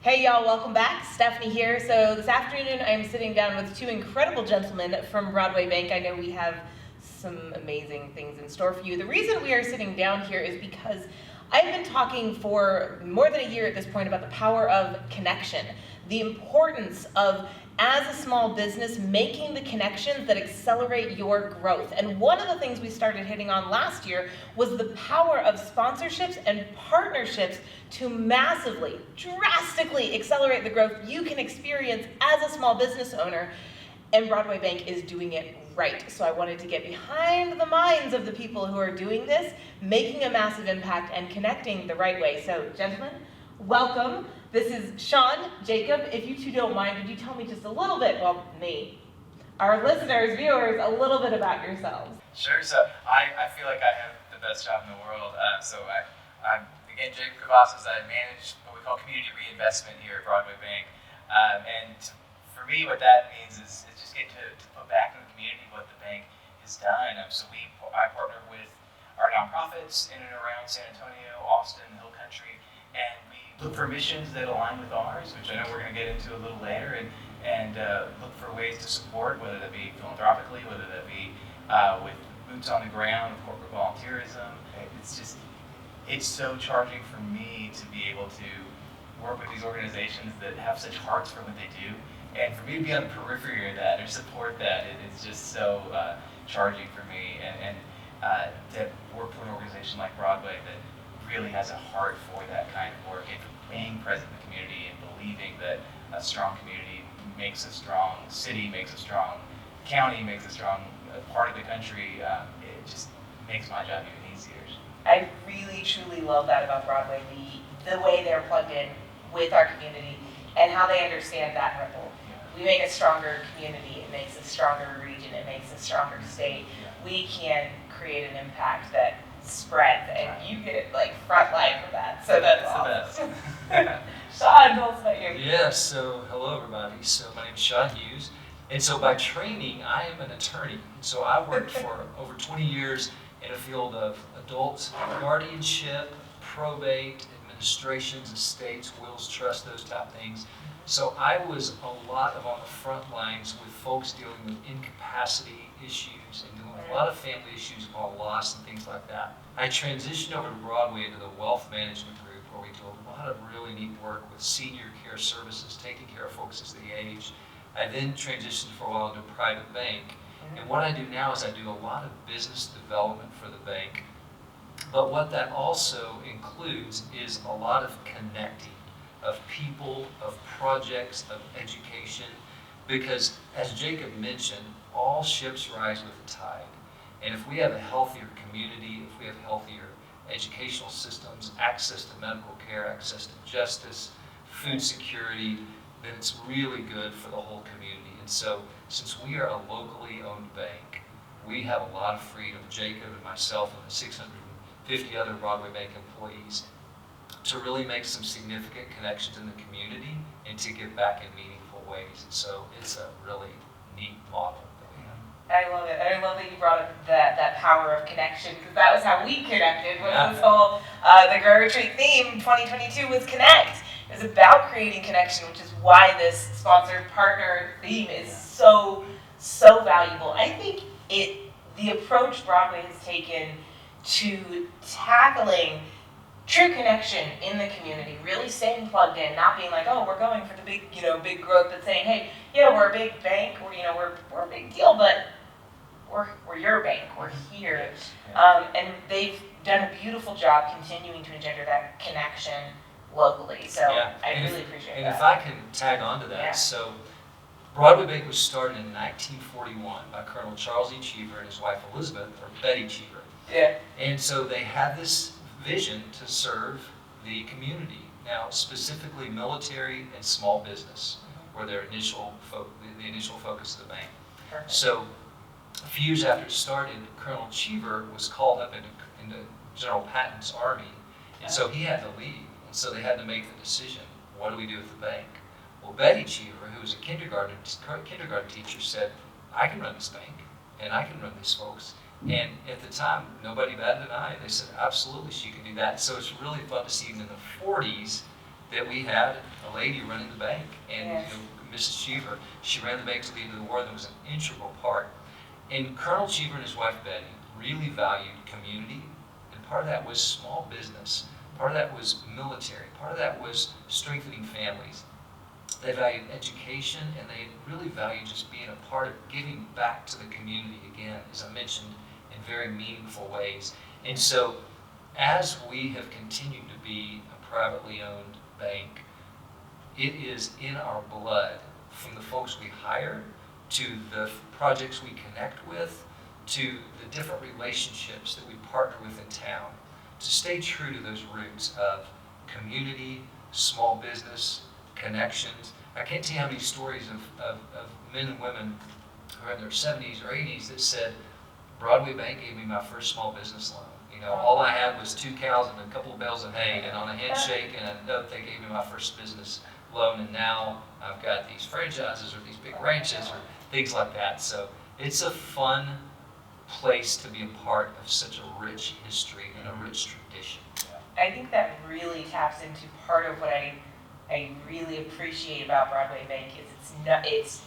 Hey y'all, welcome back. Stephanie here. So this afternoon I am sitting down with two incredible gentlemen from Broadway Bank. I know we have some amazing things in store for you. The reason we are sitting down here is because I've been talking for more than a year at this point about the power of connection, the importance of, as a small business, making the connections that accelerate your growth. And one of the things we started hitting on last year was the power of sponsorships and partnerships to massively, drastically accelerate the growth you can experience as a small business owner. And Broadway Bank is doing it right. So I wanted to get behind the minds of the people who are doing this, making a massive impact and connecting the right way. So gentlemen, welcome. This is Sean, Jacob. If you two don't mind, would you tell me just a little bit, well, me, our listeners, viewers, a little bit about yourselves? Sure. So I feel like I have the best job in the world. I'm again Jacob Kavas. I manage what we call community reinvestment here at Broadway Bank. And for me, what that means is just getting to put back in the community what the bank has done. I partner with our nonprofits in and around San Antonio, Austin, the Hill Country, and we look for missions that align with ours, which I know we're going to get into a little later, and look for ways to support, whether that be philanthropically, whether that be with boots on the ground, with corporate volunteerism. It's so charging for me to be able to work with these organizations that have such hearts for what they do. And for me to be on the periphery of that or support that, it's just so charging for me. And to work for an organization like Broadway that really has a heart for that kind of work and for being present in the community and believing that a strong community makes a strong city, makes a strong county, makes a strong part of the country. It just makes my job even easier. I really, truly love that about Broadway, the way they're plugged in with our community and how they understand that ripple. We make a stronger community, it makes a stronger region, it makes a stronger state. We can create an impact that spreads, and you get like front line for that. So that's awesome. Sean, tell us about you. Yeah, so hello everybody. So my name is Sean Hughes, and so by training I am an attorney. So I worked for over 20 years in a field of adult guardianship, probate, administrations, estates, wills, trusts, those type things. So I was a lot on the front lines with folks dealing with incapacity issues and dealing with a lot of family issues upon loss and things like that. I transitioned over to Broadway into the wealth management group where we do a lot of really neat work with senior care services, taking care of folks as they age. I then transitioned for a while into a private bank. And what I do now is I do a lot of business development for the bank. But what that also includes is a lot of connecting of people, of projects, of education. Because as Jacob mentioned, all ships rise with the tide. And if we have a healthier community, if we have healthier educational systems, access to medical care, access to justice, food security, then it's really good for the whole community. And so, since we are a locally owned bank, we have a lot of freedom, Jacob and myself and the 650 other Broadway Bank employees, to really make some significant connections in the community and to give back in meaningful ways. And so it's a really neat model that we have. I love it. I love that you brought up that power of connection, because that was how we connected. This whole the Grow Retreat theme 2022 was connect. It was about creating connection, which is why this sponsored partner theme is so valuable. I think the approach Broadway has taken to tackling true connection in the community, really staying plugged in, not being like, oh, we're going for the big growth, but saying, hey, we're a big bank, we're a big deal, but we're your bank, we're here. And they've done a beautiful job continuing to engender that connection locally. So I really appreciate that. And if I can tag on to that, so Broadway Bank was started in 1941 by Colonel Charles E. Cheever and his wife Elizabeth, or Betty Cheever. Yeah. And so they had this vision to serve the community. Now, specifically military and small business were their the initial focus of the bank. Perfect. So a few years after it started, Colonel Cheever was called up into General Patton's army, and so he had to leave. And so they had to make the decision, what do we do with the bank? Well, Betty Cheever, who was a kindergarten teacher, said, I can run this bank, and I can run these folks. And at the time, nobody batted an eye. They said, absolutely, she can do that. So it's really fun to see even in the 40s that we had a lady running the bank. And Yes. Mrs. Cheever, she ran the bank to the end of the war, and that was an integral part. And Colonel Cheever and his wife Betty really valued community, and part of that was small business, part of that was military, part of that was strengthening families. They valued education, and they really valued just being a part of giving back to the community again, as I mentioned, in very meaningful ways. And so, as we have continued to be a privately owned bank, it is in our blood, from the folks we hire, to the projects we connect with, to the different relationships that we partner with in town, to stay true to those roots of community, small business, connections. I can't tell you how many stories of men and women who are in their 70s or 80s that said, Broadway Bank gave me my first small business loan. All I had was 2 cows and a couple of bales of hay, and on a handshake and a note, they gave me my first business loan, and now I've got these franchises or these big ranches or things like that. So it's a fun place to be a part of such a rich history and a rich tradition. I think that really taps into part of what I really appreciate about Broadway Bank is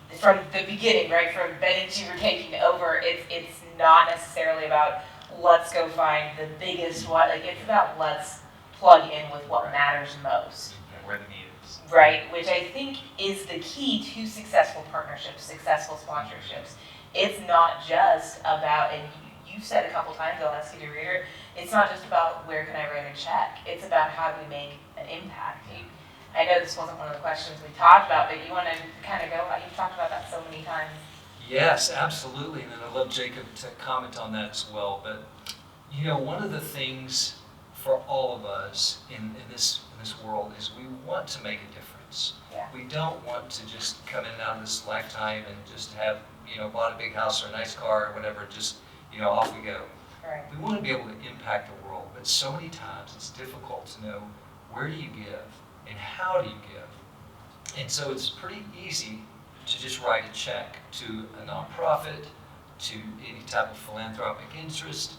it's from the beginning, right? From Betty Cheever taking over, it's not necessarily about let's go find the biggest one. Like, it's about let's plug in with what matters most. Where the need is. Right, which I think is the key to successful partnerships, successful sponsorships. It's not just about, and you've said a couple times, I'll ask you to reiterate, it's not just about where can I write a check. It's about how do we make an impact. I know this wasn't one of the questions we talked about, but you want to kind of go, you've talked about that so many times. Yes, absolutely, and I'd love Jacob to comment on that as well. But one of the things for all of us in this world is we want to make a difference. Yeah. We don't want to just come in and out of this lifetime and just have bought a big house or a nice car or whatever, just off we go. Right. We want to be able to impact the world, but so many times it's difficult to know where do you give and how do you give. And so it's pretty easy to just write a check to a nonprofit, to any type of philanthropic interest.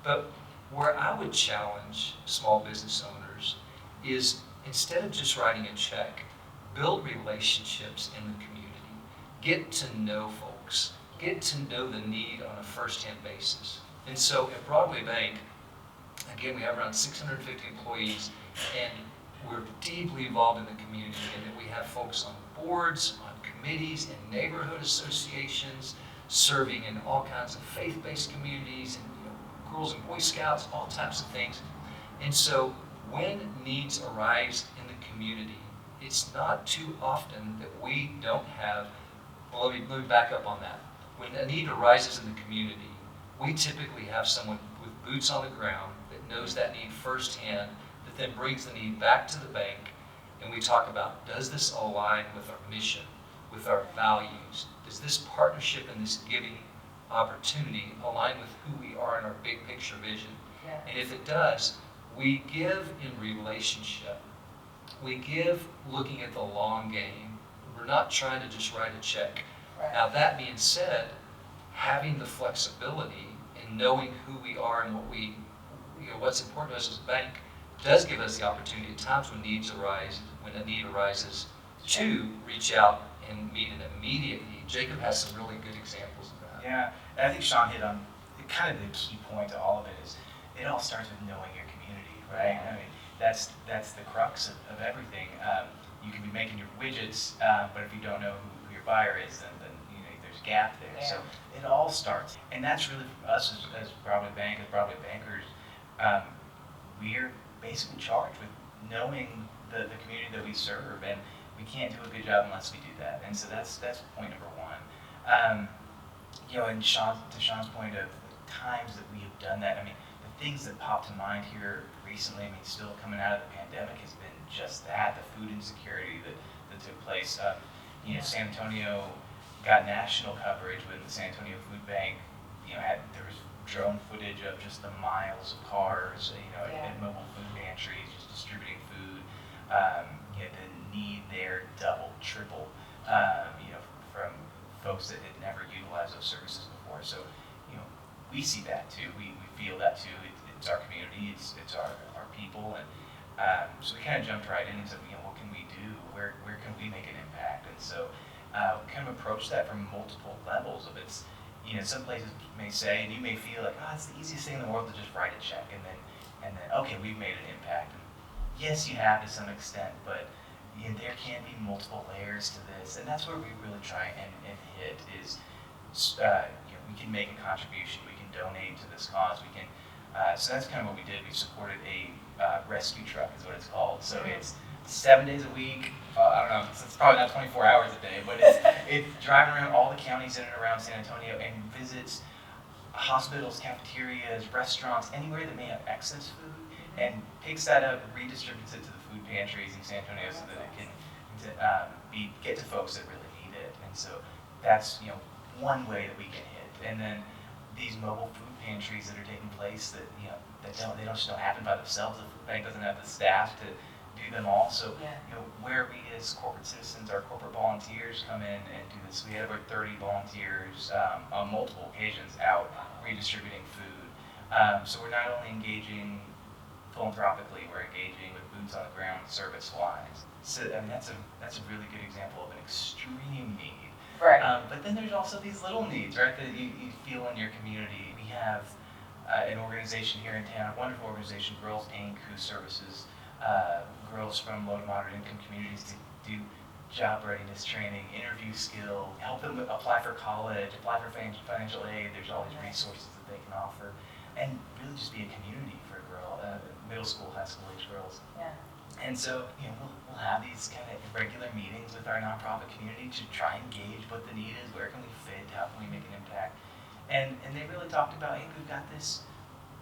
But where I would challenge small business owners is, instead of just writing a check, build relationships in the community. Get to know folks. Get to know the need on a first-hand basis. And so at Broadway Bank, again, we have around 650 employees, and we're deeply involved in the community, and that we have folks on boards, on committees, and neighborhood associations, serving in all kinds of faith-based communities, and Girls and Boy Scouts, all types of things. And so when needs arise in the community, it's not too often that we don't have, well, let me back up on that. When a need arises in the community, we typically have someone with boots on the ground that knows that need firsthand, that then brings the need back to the bank, and we talk about, does this align with our mission, with our values? Does this partnership and this giving opportunity align with who we are in our big picture vision? Yeah. And if it does, we give in relationship. We give looking at the long game. We're not trying to just write a check. Right. Now, that being said, having the flexibility and knowing who we are and what we, what's important to us as a bank, does give us the opportunity at times when needs arise, when a need arises, to reach out and meet an immediate need. Jacob has some really good examples of that. Yeah, and I think Sean hit on kind of the key point to all of it is it all starts with knowing your community, right? I mean, that's the crux of everything. You can be making your widgets, but if you don't know who your buyer is, then there's a gap there. Yeah. So it all starts, and that's really for us as Broadway Bank, as Broadway bankers. We're basically charged with knowing the community that we serve, and we can't do a good job unless we do that. And so that's point number one. And to Sean's point of the times that we have done that, I mean, the things that popped to mind here recently, I mean, still coming out of the pandemic, has been just that, the food insecurity that took place. San Antonio got national coverage when the San Antonio Food Bank, there was drone footage of just the miles of cars, at mobile food pantries, just distributing food. The need there double, triple, from folks that had never utilized those services before. So, we see that too. We feel that too. It's our community. It's our people, and So we kind of jumped right in and said, what can we do? Where can we make an impact? And so we kind of approached that from multiple levels of its, some places may say, and you may feel like, it's the easiest thing in the world to just write a check and then okay, we've made an impact. And yes, you have to some extent, but there can be multiple layers to this, and that's where we really try and hit is, we can make a contribution, we can donate to this cause, we can. So that's kind of what we did. We supported a rescue truck, is what it's called. So it's 7 days a week. I don't know. It's probably not 24 hours a day, but it's driving around all the counties in and around San Antonio and visits hospitals, cafeterias, restaurants, anywhere that may have excess food, and picks that up, redistributes it to the food pantries in San Antonio so that it can get to folks that really need it. And so that's one way that we can hit. And then these mobile food pantries that are taking place that they just don't happen by themselves. The food bank doesn't have the staff to do them all. So where we as corporate citizens, our corporate volunteers come in and do this. We had over 30 volunteers on multiple occasions out redistributing food. So we're not only engaging philanthropically, we're engaging with boots on the ground service-wise. So that's a really good example of an extreme need. Right. But then there's also these little needs, right, that you feel in your community. We have an organization here in town, a wonderful organization, Girls Inc., who services girls from low to moderate income communities to do job readiness training, interview skill, help them apply for college, apply for financial aid. There's all these resources that they can offer, and really just be a community for middle school, high school age girls. Yeah. And so, we'll have these kind of regular meetings with our nonprofit community to try and gauge what the need is, where can we fit, how can we make an impact. And they really talked about, hey, we've got this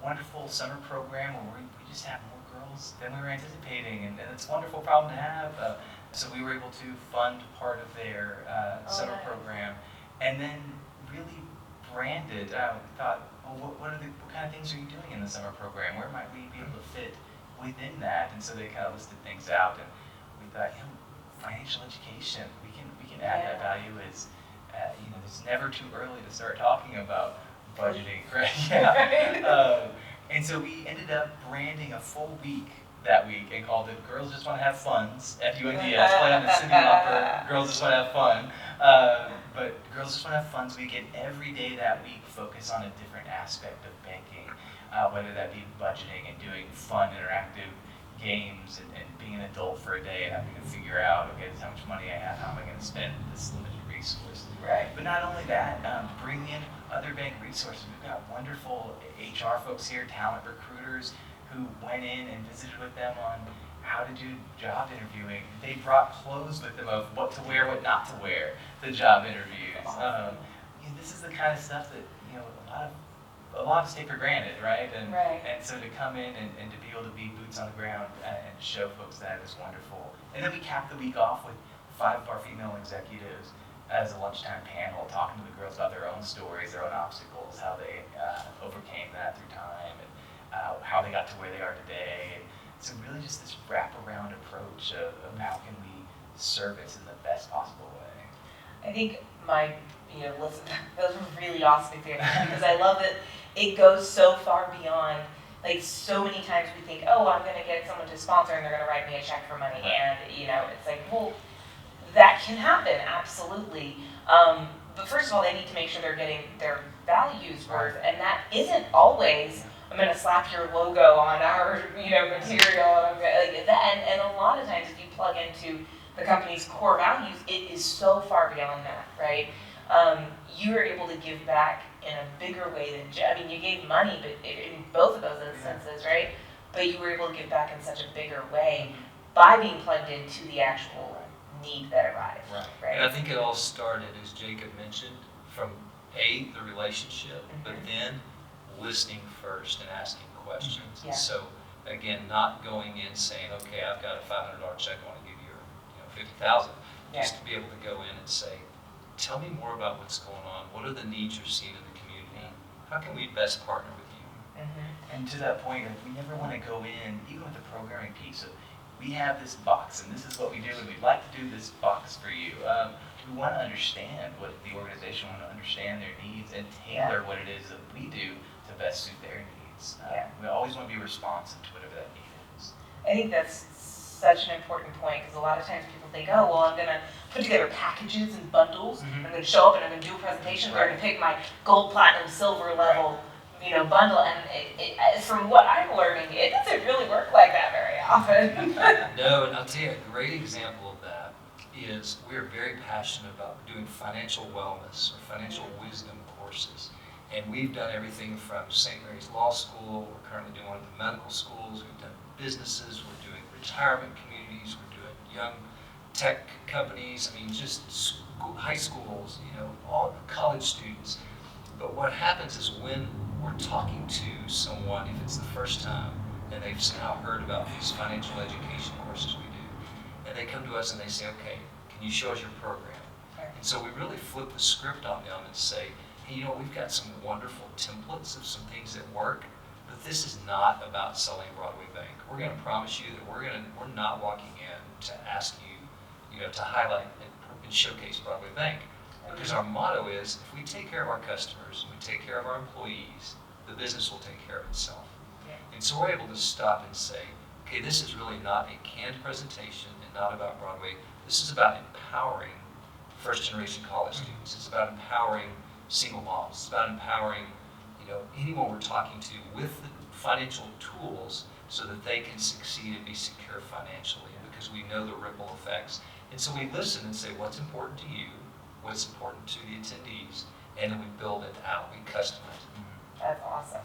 wonderful summer program where we just have more girls than we were anticipating, and it's a wonderful problem to have. So we were able to fund part of their summer program, and then really brand it. We thought, what kind of things are you doing in the summer program? Where might we be able to fit within that? And so they kind of listed things out, and we thought, financial education, we can add that value as, it's never too early to start talking about budgeting, right? Yeah. And so we ended up branding a full week that week and called it Girls Just Want to Have Funds, FUNDS, play on the Cindy Lauper, Girls Just Want to Have Fun. But Girls Just Want to Have Funds week, and every day that week focus on a different aspect of banking, whether that be budgeting and doing fun, interactive games and being an adult for a day and having to figure out, okay, this is how much money I have, how am I going to spend this limited resource. Right. But not only that, bring in other bank resources. We've got wonderful HR folks here, talent recruiters, who went in and visited with them on how to do job interviewing. They brought clothes with them of what to wear, what not to wear, the job interviews. This is the kind of stuff that a lot of us take for granted, right? And so to come in and to be able to be boots on the ground and show folks that is wonderful. And then we capped the week off with 5 of our female executives as a lunchtime panel, talking to the girls about their own stories, their own obstacles, how they overcame that through time, and how they got to where they are today. And so really just this wraparound approach of how can we service in the best possible way. I think listen, those were really awesome experiences because I love that it goes so far beyond, like so many times we think, oh, I'm going to get someone to sponsor and they're going to write me a check for money. And, it's like, well, that can happen, absolutely. But first of all, they need to make sure they're getting their values worth, and that isn't always, I'm going to slap your logo on our, material, and like that. And a lot of times, if you plug into the company's core values, it is so far beyond that, right? You are able to give back in a bigger way than, you gave money, but in both of those instances, right? But you were able to give back in such a bigger way by being plugged into the actual need that arrived, right? And I think it all started, as Jacob mentioned, from the relationship, but then listening first and asking questions. Yeah. So again, not going in saying, okay, I've got a $500 check, I want to give you, $50,000. Just to be able to go in and say, tell me more about what's going on. What are the needs you're seeing in the community? How can we best partner with you? Mm-hmm. And to that point, we never want to go in, even with the programming piece, we have this box, and this is what we do, and we'd like to do this box for you. We want to understand what the organization, want to understand their needs, and tailor what it is that we do to best suit their needs. We always want to be responsive to whatever that need is. I think that's such an important point because a lot of times people think, oh, well, I'm going to put together packages and bundles. I'm going to show up and I'm going to do a presentation. They're going to pick my gold, platinum, silver level, bundle. And from what I'm learning, it doesn't really work like that very often. No, and I'll tell you a great example of that is we're very passionate about doing financial wellness or financial wisdom courses. And we've done everything from St. Mary's Law School, we're currently doing one of the medical schools, we've done businesses, we're doing retirement communities, we're doing young tech companies, I mean, just high schools, all college students. But what happens is when we're talking to someone, if it's the first time, and they've now heard about these financial education courses we do, and they come to us and they say, okay, can you show us your program? And so we really flip the script on them and say, hey, we've got some wonderful templates of some things that work, but this is not about selling Broadway Bank. We're going to promise you that we're not walking in to ask you, to highlight and showcase Broadway Bank. Because our motto is, if we take care of our customers, we take care of our employees, the business will take care of itself. And so we're able to stop and say, okay, this is really not a canned presentation and not about Broadway. This is about empowering first-generation college students. It's about empowering single moms. It's about empowering, anyone we're talking to with the financial tools so that they can succeed and be secure financially, because we know the ripple effects. And so we listen and say, what's important to you? What's important to the attendees? And then we build it out. We customize it. That's awesome.